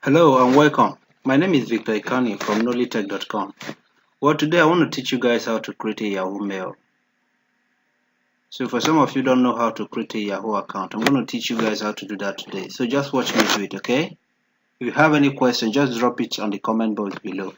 Hello and welcome. My name is Victor Ikani from nollytech.com. Well, today I want to teach you guys how to create a Yahoo Mail. So for some of you don't know how to create a Yahoo account, I'm going to teach you guys how to do that today. So just watch me do it, okay? If you have any question, just drop it on the comment box below.